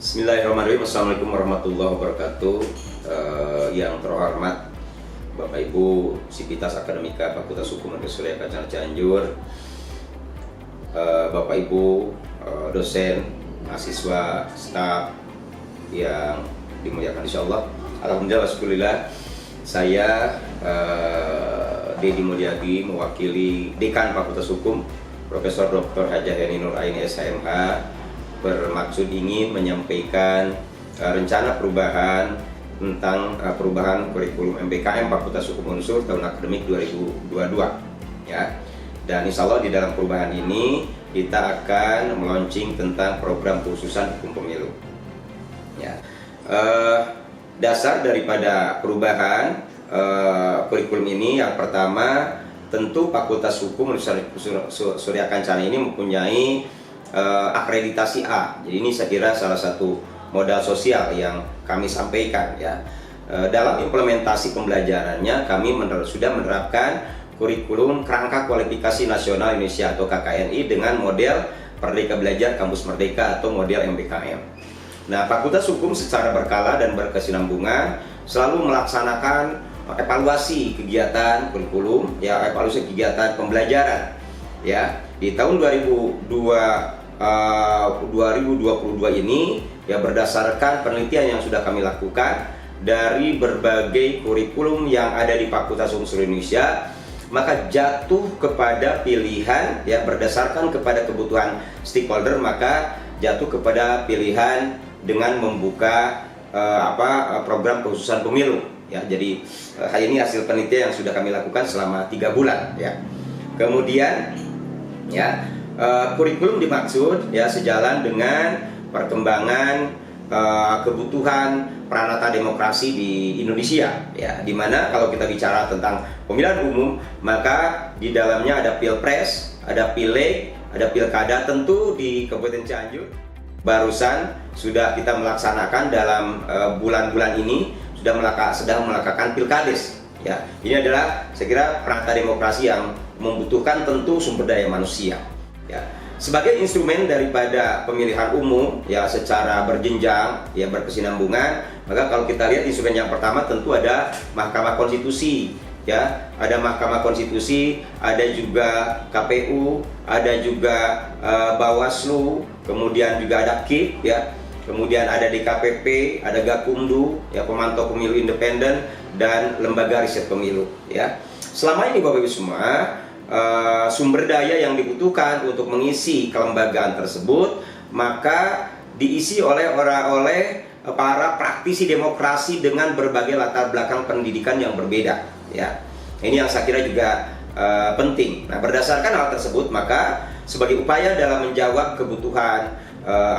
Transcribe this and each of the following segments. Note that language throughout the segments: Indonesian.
Bismillahirrahmanirrahim. Assalamualaikum warahmatullahi wabarakatuh. Yang terhormat Bapak Ibu Sivitas Akademika Fakultas Hukum Universitas Kacana Cianjur, Bapak Ibu dosen, mahasiswa, staf yang dimuliakan insyaallah. Alhamdulillah, syukurillah, saya Dedi Mulyadi mewakili Dekan Fakultas Hukum Profesor Dr. Hajah Heni Nur Aini SHMH bermaksud ingin menyampaikan rencana perubahan tentang perubahan kurikulum MBKM Fakultas Hukum Unsur tahun akademik 2022 ya. Dan insya Allah di dalam perubahan ini kita akan melaunching tentang program khususan hukum pemilu ya. Dasar daripada perubahan kurikulum ini yang pertama tentu Fakultas Hukum Universitas Surya Kencana ini mempunyai akreditasi A. Jadi ini saya kira salah satu modal sosial yang kami sampaikan ya. Dalam implementasi pembelajarannya kami sudah menerapkan kurikulum Kerangka Kualifikasi Nasional Indonesia atau KKNI dengan model Merdeka Belajar Kampus Merdeka atau model MBKM. Nah, Fakultas Hukum secara berkala dan berkesinambungan selalu melaksanakan evaluasi kegiatan kurikulum ya, evaluasi kegiatan pembelajaran ya. Di tahun 2022 ini ya, berdasarkan penelitian yang sudah kami lakukan dari berbagai kurikulum yang ada di Fakultas Hukum seluruh Indonesia, maka jatuh kepada pilihan ya, berdasarkan kepada kebutuhan stakeholder, maka jatuh kepada pilihan dengan membuka program kekhususan pemilu ya. Jadi ini hasil penelitian yang sudah kami lakukan selama 3 bulan ya. Kemudian ya, kurikulum dimaksud ya sejalan dengan perkembangan kebutuhan peranata demokrasi di Indonesia ya, dimana kalau kita bicara tentang pemilihan umum maka di dalamnya ada pilpres, ada pileg, ada pilkada. Tentu di Kabupaten Cianjur barusan sudah kita melaksanakan dalam bulan-bulan ini sedang melakukan pilkades ya. Ini adalah saya kira peranata demokrasi yang membutuhkan tentu sumber daya manusia ya. Sebagai instrumen daripada pemilihan umum ya secara berjenjang ya, berkesinambungan, maka kalau kita lihat instrumen yang pertama tentu ada Mahkamah Konstitusi ya, ada Mahkamah Konstitusi, ada juga KPU, ada juga Bawaslu, kemudian juga ada KIP ya, kemudian ada DKPP, ada Gakumdu ya, pemantau pemilu independen, dan lembaga riset pemilu ya. Selama ini Bapak Ibu semua, sumber daya yang dibutuhkan untuk mengisi kelembagaan tersebut maka diisi oleh para praktisi demokrasi dengan berbagai latar belakang pendidikan yang berbeda ya. Ini yang saya kira juga penting. Nah, berdasarkan hal tersebut maka sebagai upaya dalam menjawab kebutuhan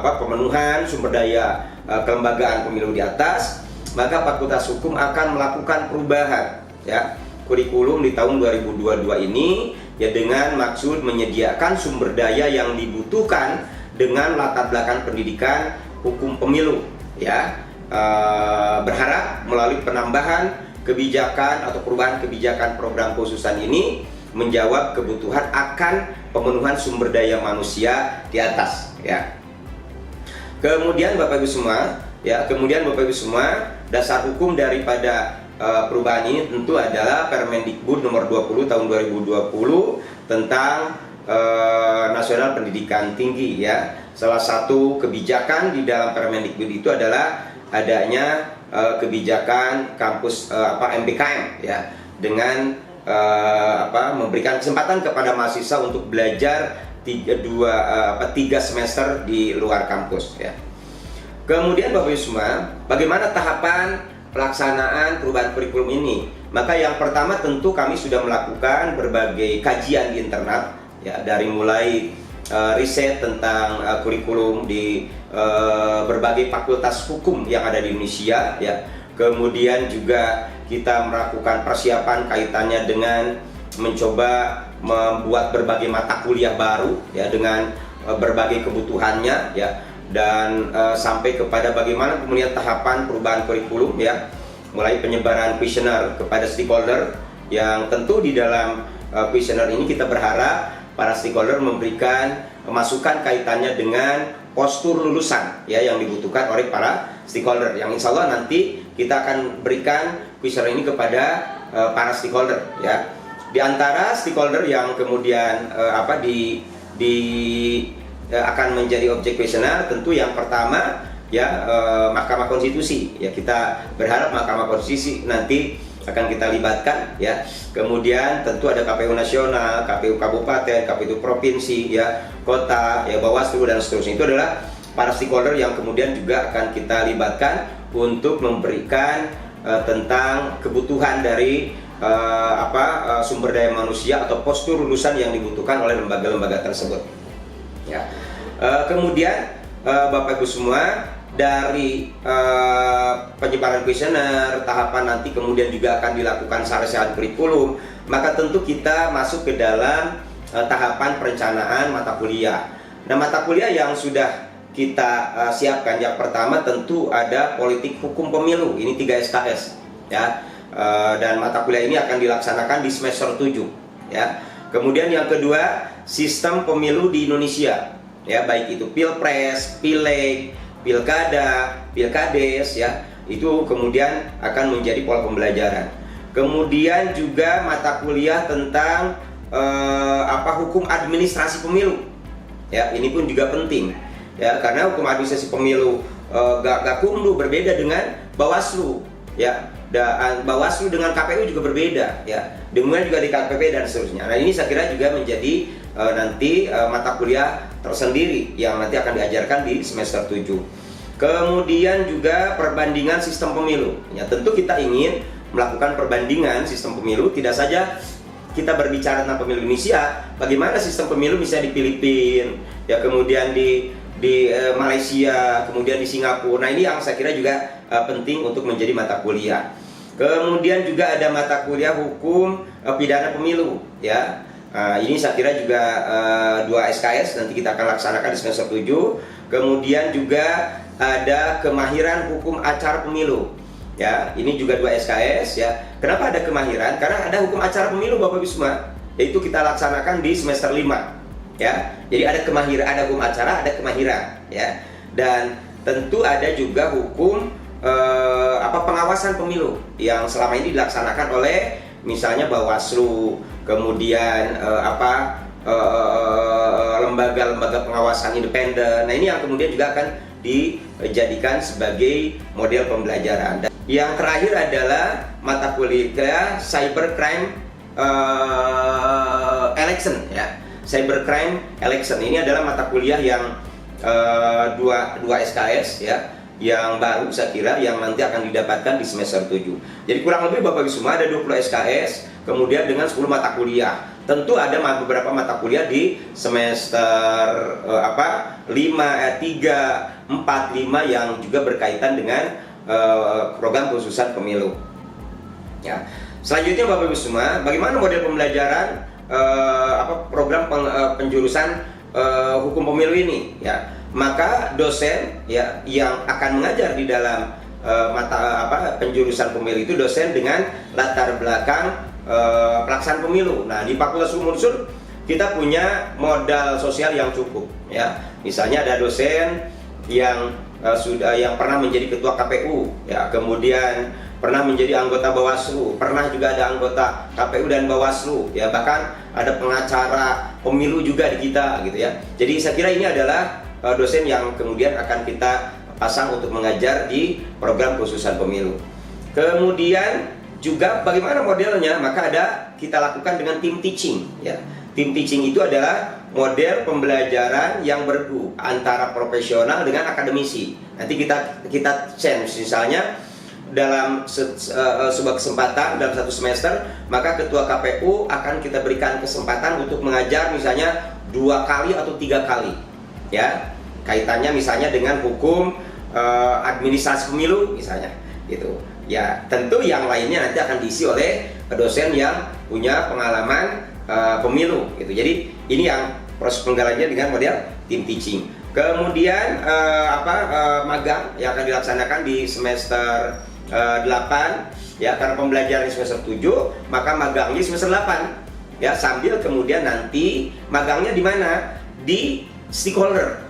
pemenuhan sumber daya kelembagaan pemilu di atas, maka Fakultas Hukum akan melakukan perubahan ya kurikulum di tahun 2022 ini ya, dengan maksud menyediakan sumber daya yang dibutuhkan dengan latar belakang pendidikan hukum pemilu ya. Berharap melalui penambahan kebijakan atau perubahan kebijakan program khususan ini menjawab kebutuhan akan pemenuhan sumber daya manusia di atas ya. Kemudian Bapak Ibu semua, dasar hukum daripada perubahan ini tentu adalah Permendikbud nomor 20 tahun 2020 tentang Nasional Pendidikan Tinggi ya. Salah satu kebijakan di dalam Permendikbud itu adalah adanya kebijakan kampus MBKM ya, dengan memberikan kesempatan kepada mahasiswa untuk belajar 3 semester di luar kampus ya. Kemudian Bapak Ibu semua, bagaimana tahapan pelaksanaan perubahan kurikulum ini? Maka yang pertama tentu kami sudah melakukan berbagai kajian di internal ya, dari mulai riset tentang kurikulum di berbagai fakultas hukum yang ada di Indonesia ya. Kemudian juga kita melakukan persiapan kaitannya dengan mencoba membuat berbagai mata kuliah baru ya, dengan berbagai kebutuhannya ya, dan sampai kepada bagaimana kemudian tahapan perubahan kurikulum ya, mulai penyebaran kuesioner kepada stakeholder yang tentu di dalam kuesioner ini kita berharap para stakeholder memberikan masukan kaitannya dengan postur lulusan ya yang dibutuhkan oleh para stakeholder, yang insya Allah nanti kita akan berikan kuesioner ini kepada para stakeholder ya. Di antara stakeholder yang kemudian akan menjadi objek kuesioner, tentu yang pertama ya Mahkamah Konstitusi ya. Kita berharap Mahkamah Konstitusi nanti akan kita libatkan ya. Kemudian tentu ada KPU nasional, KPU kabupaten, KPU provinsi ya, kota ya, Bawaslu dan seterusnya. Itu adalah para stakeholder yang kemudian juga akan kita libatkan untuk memberikan tentang kebutuhan dari sumber daya manusia atau postur lulusan yang dibutuhkan oleh lembaga-lembaga tersebut ya. Kemudian Bapak Ibu semua, dari penyebaran kuesioner, tahapan nanti kemudian juga akan dilakukan sarjana kurikulum, maka tentu kita masuk ke dalam tahapan perencanaan mata kuliah. Nah, mata kuliah yang sudah kita siapkan, yang pertama tentu ada politik hukum pemilu, ini 3 SKS ya. Dan mata kuliah ini akan dilaksanakan di semester 7 ya. Kemudian yang kedua, sistem pemilu di Indonesia ya, baik itu pilpres, pileg, pilkada, pilkades ya, itu kemudian akan menjadi pola pembelajaran. Kemudian juga mata kuliah tentang hukum administrasi pemilu ya, ini pun juga penting ya, karena hukum administrasi pemilu Gakumdu berbeda dengan Bawaslu ya. Bawaslu dengan KPU juga berbeda ya, dengan juga di KPP dan seterusnya. Nah, ini saya kira juga menjadi nanti mata kuliah tersendiri yang nanti akan diajarkan di semester 7. Kemudian juga perbandingan sistem pemilu ya, tentu kita ingin melakukan perbandingan sistem pemilu, tidak saja kita berbicara tentang pemilu Indonesia, bagaimana sistem pemilu bisa di Filipina ya, kemudian di Malaysia, kemudian di Singapura. Nah, ini yang saya kira juga penting untuk menjadi mata kuliah. Kemudian juga ada mata kuliah hukum pidana pemilu ya. Ini saya kira juga 2 SKS nanti kita akan laksanakan di semester 7. Kemudian juga ada kemahiran hukum acara pemilu ya. Ini juga 2 SKS ya. Kenapa ada kemahiran? Karena ada hukum acara pemilu Bapak Ibu semua, yaitu kita laksanakan di semester 5 ya. Jadi ada kemahiran, ada hukum acara, ada kemahiran ya. Dan tentu ada juga hukum pengawasan pemilu yang selama ini dilaksanakan oleh misalnya Bawaslu, kemudian lembaga-lembaga pengawasan independen. Nah, ini yang kemudian juga akan dijadikan sebagai model pembelajaran. Dan yang terakhir adalah mata kuliah cybercrime election ya. Cybercrime election ini adalah mata kuliah yang 2 SKS ya, yang baru saya kira yang nanti akan didapatkan di semester 7. Jadi kurang lebih Bapak Ibu semua ada 20 SKS, kemudian dengan 10 mata kuliah. Tentu ada beberapa mata kuliah di semester 5, 3, 4, 5 yang juga berkaitan dengan program khususan pemilu. Ya. Selanjutnya Bapak Ibu semua, bagaimana model pembelajaran program penjurusan hukum pemilu ini ya. Maka dosen ya yang akan mengajar di dalam penjurusan pemilu itu dosen dengan latar belakang pelaksanaan pemilu. Nah, di Fakultas Hukum Unsur kita punya modal sosial yang cukup ya. Misalnya ada dosen yang yang pernah menjadi ketua KPU ya, kemudian pernah menjadi anggota Bawaslu, pernah juga ada anggota KPU dan Bawaslu ya, bahkan ada pengacara pemilu juga di kita gitu ya. Jadi saya kira ini adalah dosen yang kemudian akan kita pasang untuk mengajar di program khususan pemilu. Kemudian juga bagaimana modelnya, maka kita lakukan dengan tim teaching ya. Tim teaching itu adalah model pembelajaran yang bergu antara profesional dengan akademisi. Nanti kita change, misalnya dalam sebuah kesempatan dalam 1 semester, maka ketua KPU akan kita berikan kesempatan untuk mengajar misalnya 2 kali atau 3 kali ya, kaitannya misalnya dengan hukum administrasi pemilu misalnya gitu ya. Tentu yang lainnya nanti akan diisi oleh dosen yang punya pengalaman pemilu gitu. Jadi ini yang proses penggalannya dengan model tim teaching. Kemudian magang yang akan dilaksanakan di semester 8 ya, karena pembelajaran di semester 7 maka magangnya di semester 8 ya, sambil kemudian nanti magangnya di mana? Di stakeholder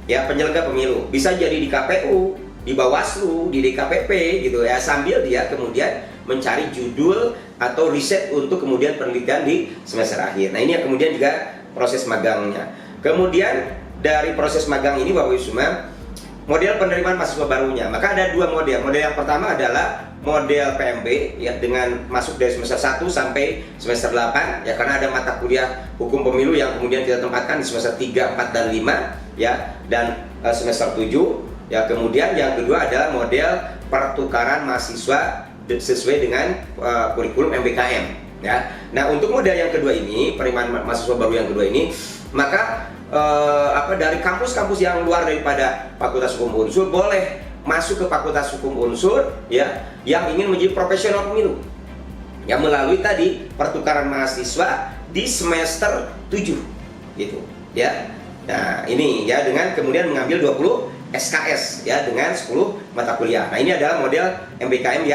ya penyelenggara pemilu. Bisa jadi di KPU, di Bawaslu, di DKPP gitu ya, sambil dia kemudian mencari judul atau riset untuk kemudian penelitian di semester akhir. Nah, ini yang kemudian juga proses magangnya. Kemudian dari proses magang ini Bapak Ibu semua, model penerimaan mahasiswa barunya. Maka ada dua model. Model yang pertama adalah model PMB ya, dengan masuk dari semester 1 sampai semester 8 ya, karena ada mata kuliah hukum pemilu yang kemudian kita tempatkan di semester 3, 4 dan 5 ya, dan semester 7 ya. Kemudian yang kedua adalah model pertukaran mahasiswa sesuai dengan kurikulum MBKM ya. Nah, untuk model yang kedua ini, penerimaan mahasiswa baru yang kedua ini, maka dari kampus-kampus yang luar daripada Fakultas Hukum Unsur boleh masuk ke Fakultas Hukum Unsur ya, yang ingin menjadi profesional pemilu yang melalui tadi pertukaran mahasiswa di semester 7 gitu ya. Nah, ini ya, dengan kemudian mengambil 20 SKS ya, dengan 10 mata kuliah. Nah, ini adalah model MBKM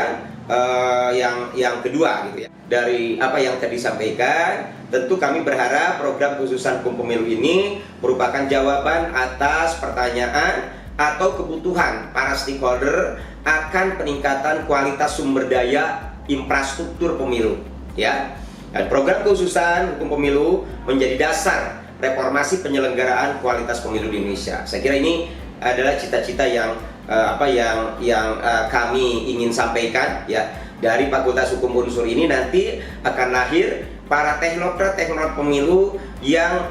yang kedua gitu ya. Dari apa yang tadi disampaikan, tentu kami berharap program khususan hukum pemilu ini merupakan jawaban atas pertanyaan atau kebutuhan para stakeholder akan peningkatan kualitas sumber daya infrastruktur pemilu ya. Dan program khususan hukum pemilu menjadi dasar reformasi penyelenggaraan kualitas pemilu di Indonesia. Saya kira ini adalah cita-cita yang kami ingin sampaikan ya. Dari Fakultas Hukum Unsur ini nanti akan lahir para teknokrat pemilu yang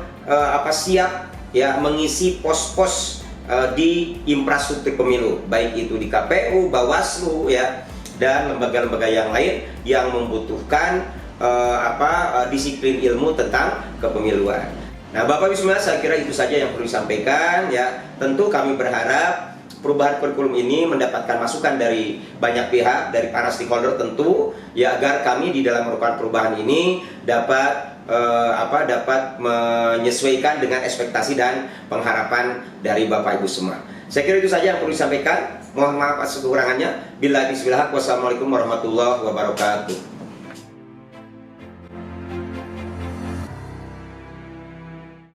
siap ya mengisi pos-pos di infrastruktur pemilu, baik itu di KPU, Bawaslu ya, dan lembaga-lembaga yang lain yang membutuhkan disiplin ilmu tentang kepemiluan. Nah, Bapak Ibu semua, saya kira itu saja yang perlu disampaikan ya. Tentu kami berharap perubahan kurikulum ini mendapatkan masukan dari banyak pihak, dari para stakeholder tentu ya, agar kami di dalam melakukan perubahan ini dapat menyesuaikan dengan ekspektasi dan pengharapan dari Bapak Ibu semua. Saya kira itu saja yang perlu disampaikan. Mohon maaf atas kekurangannya. Billahi bismillah. Wassalamualaikum warahmatullahi wabarakatuh.